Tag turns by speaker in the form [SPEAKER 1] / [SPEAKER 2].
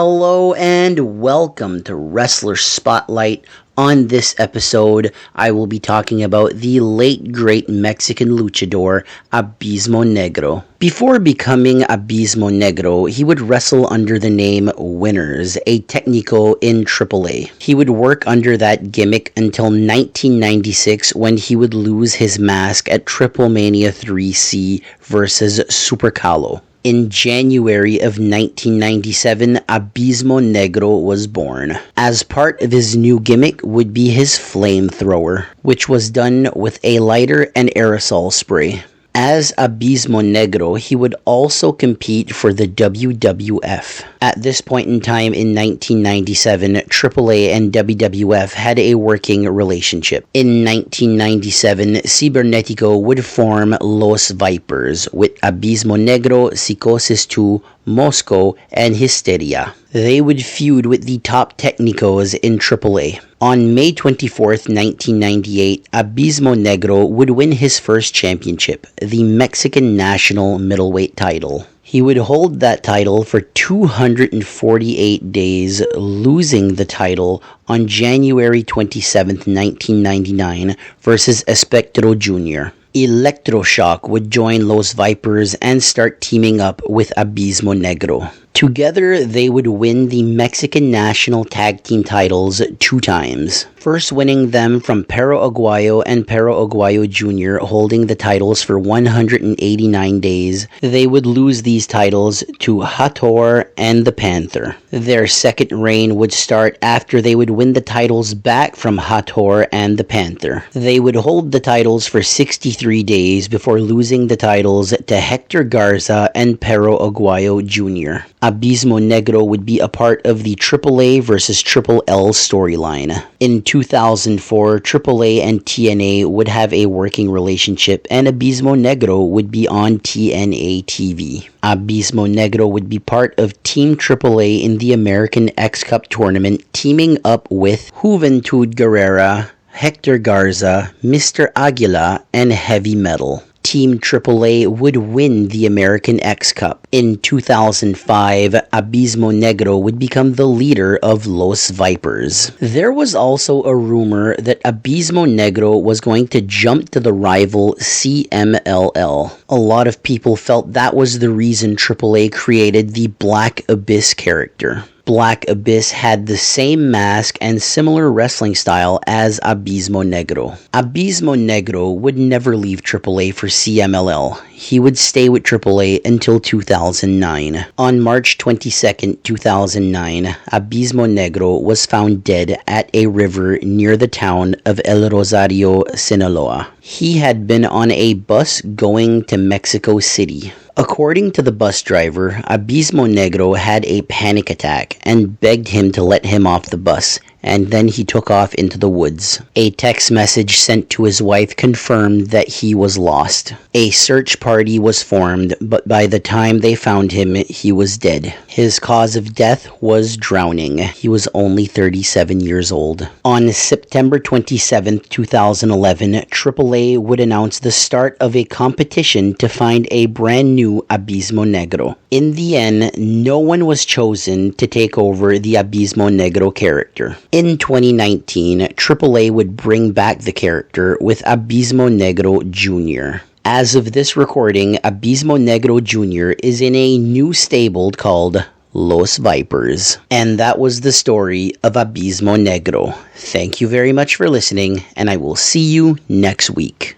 [SPEAKER 1] Hello and welcome to Wrestler Spotlight. On this episode, I will be talking about the late great Mexican luchador, Abismo Negro. Before becoming Abismo Negro, he would wrestle under the name Winners, a technico in AAA. He would work under that gimmick until 1996 when he would lose his mask at Triple Mania 3C versus Super Calo. In January of 1997, Abismo Negro was born. As part of his new gimmick would be his flamethrower, which was done with a lighter and aerosol spray. As Abismo Negro, he would also compete for the WWF. At this point in time in 1997, AAA and WWF had a working relationship. In 1997, Cibernetico would form Los Vipers with Abismo Negro, Psicosis 2, Mosco, and Hysteria. They would feud with the top technicos in AAA. On May 24th, 1998, Abismo Negro would win his first championship, the Mexican National Middleweight title. He would hold that title for 248 days, losing the title on January 27th, 1999 versus Espectro Jr. Electroshock would join Los Vipers and start teaming up with Abismo Negro. Together, they would win the Mexican National Tag Team titles 2 times. First winning them from Perro Aguayo and Perro Aguayo Jr. holding the titles for 189 days. They would lose these titles to Hathor and the Panther. Their second reign would start after they would win the titles back from Hathor and the Panther. They would hold the titles for 63 days before losing the titles to Hector Garza and Perro Aguayo Jr. Abismo Negro would be a part of the AAA versus Triple L storyline. In 2004, AAA and TNA would have a working relationship and Abismo Negro would be on TNA TV. Abismo Negro would be part of Team AAA in the American X Cup tournament, teaming up with Juventud Guerrera, Hector Garza, Mr. Aguila, and Heavy Metal. Team AAA would win the American X Cup. In 2005, Abismo Negro would become the leader of Los Vipers. There was also a rumor that Abismo Negro was going to jump to the rival CMLL. A lot of people felt that was the reason AAA created the Black Abyss character. Black Abyss had the same mask and similar wrestling style as Abismo Negro. Abismo Negro would never leave AAA for CMLL. He would stay with AAA until 2009. On March 22, 2009, Abismo Negro was found dead at a river near the town of El Rosario, Sinaloa. He had been on a bus going to Mexico City. According to the bus driver, Abismo Negro had a panic attack and begged him to let him off the bus, and then he took off into the woods. A text message sent to his wife confirmed that he was lost. A search party was formed, but by the time they found him, he was dead. His cause of death was drowning. He was only 37 years old. On September 27, 2011, AAA would announce the start of a competition to find a brand new Abismo Negro. In the end, no one was chosen to take over the Abismo Negro character. In 2019, AAA would bring back the character with Abismo Negro Jr. As of this recording, Abismo Negro Jr. is in a new stable called Los Vipers. And that was the story of Abismo Negro. Thank you very much for listening, and I will see you next week.